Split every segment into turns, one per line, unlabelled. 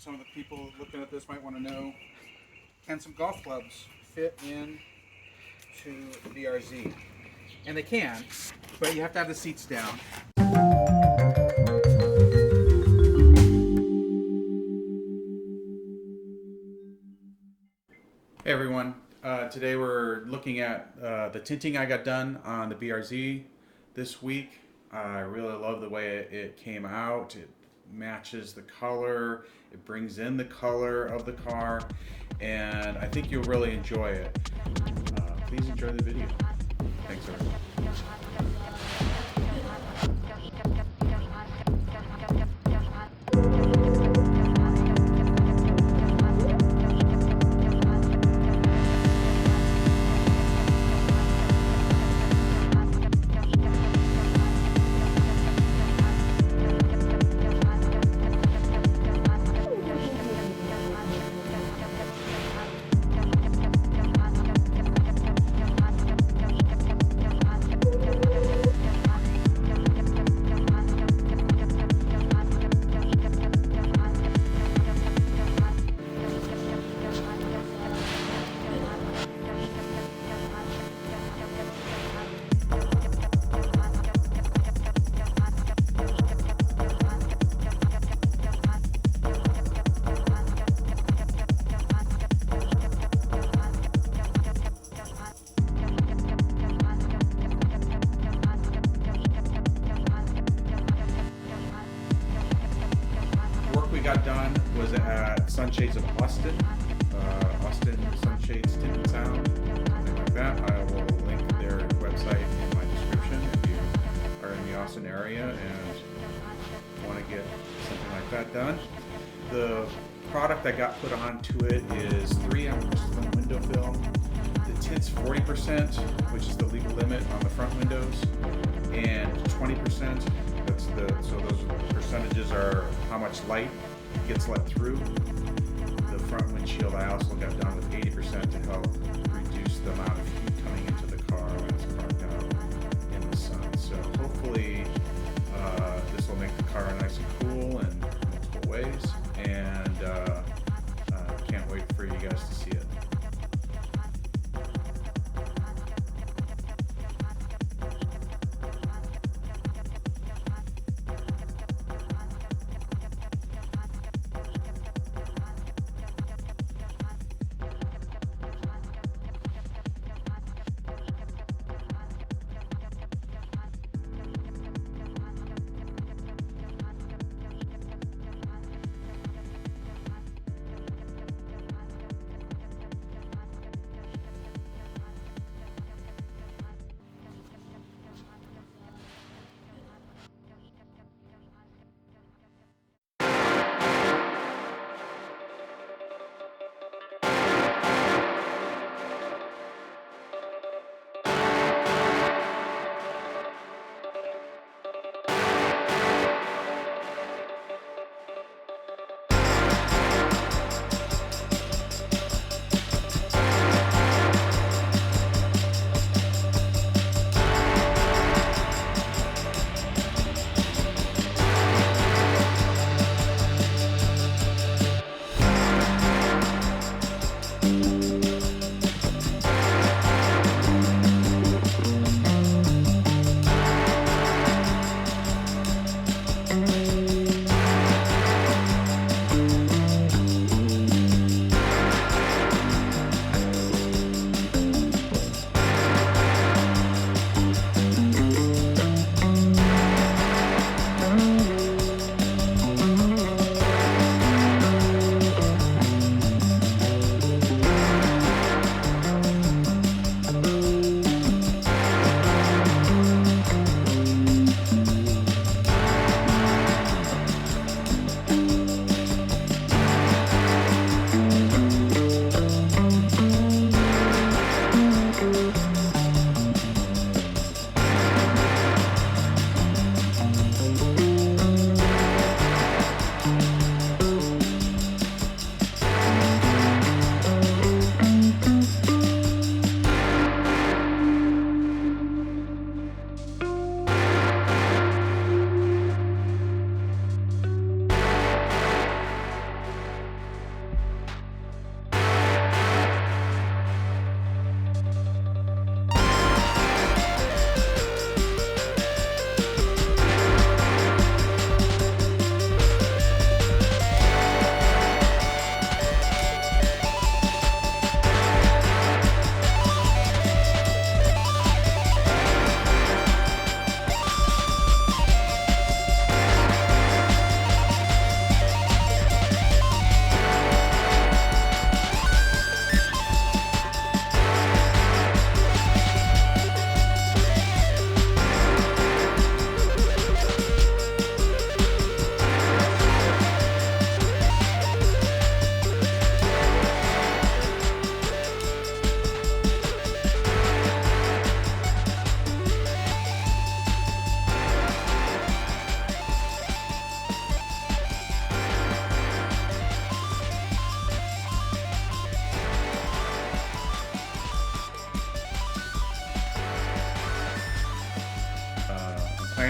some of the people looking at this might want to know, can some golf clubs fit in to the BRZ? And they can, but you have to have the seats down. Hey everyone, today we're looking at the tinting I got done on the BRZ this week. I really love the way it came out. It matches the color, it brings in the color of the car, and I think you'll really enjoy it. Please enjoy the video. Thanks everyone. Got done was at Sunshades of Austin, Sunshades, Tint and Sound, something like that. I will link their website in my description if you are in the Austin area and want to get something like that done. The product I got put onto it is 3M crystalline window film. The tint's 40%, which is the legal limit on the front windows, and 20%. So those percentages are how much light gets let through. The front windshield I also got done with 80% to help reduce the amount of heat coming into the car when it's parked out in the sun. So hopefully this will make the car nice and cool in multiple ways, and can't wait for you guys to see it.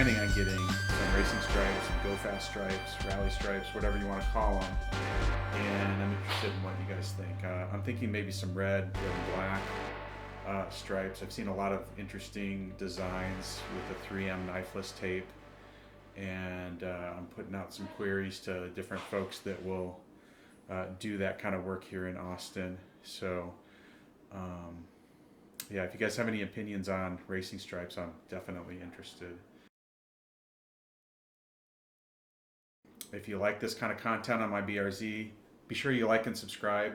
planning on getting some racing stripes, go fast stripes, rally stripes, whatever you want to call them. And I'm interested in what you guys think. I'm thinking maybe some red and black stripes. I've seen a lot of interesting designs with the 3M knifeless tape, and I'm putting out some queries to different folks that will do that kind of work here in Austin. So, yeah, if you guys have any opinions on racing stripes, I'm definitely interested. If you like this kind of content on my BRZ, be sure you like and subscribe.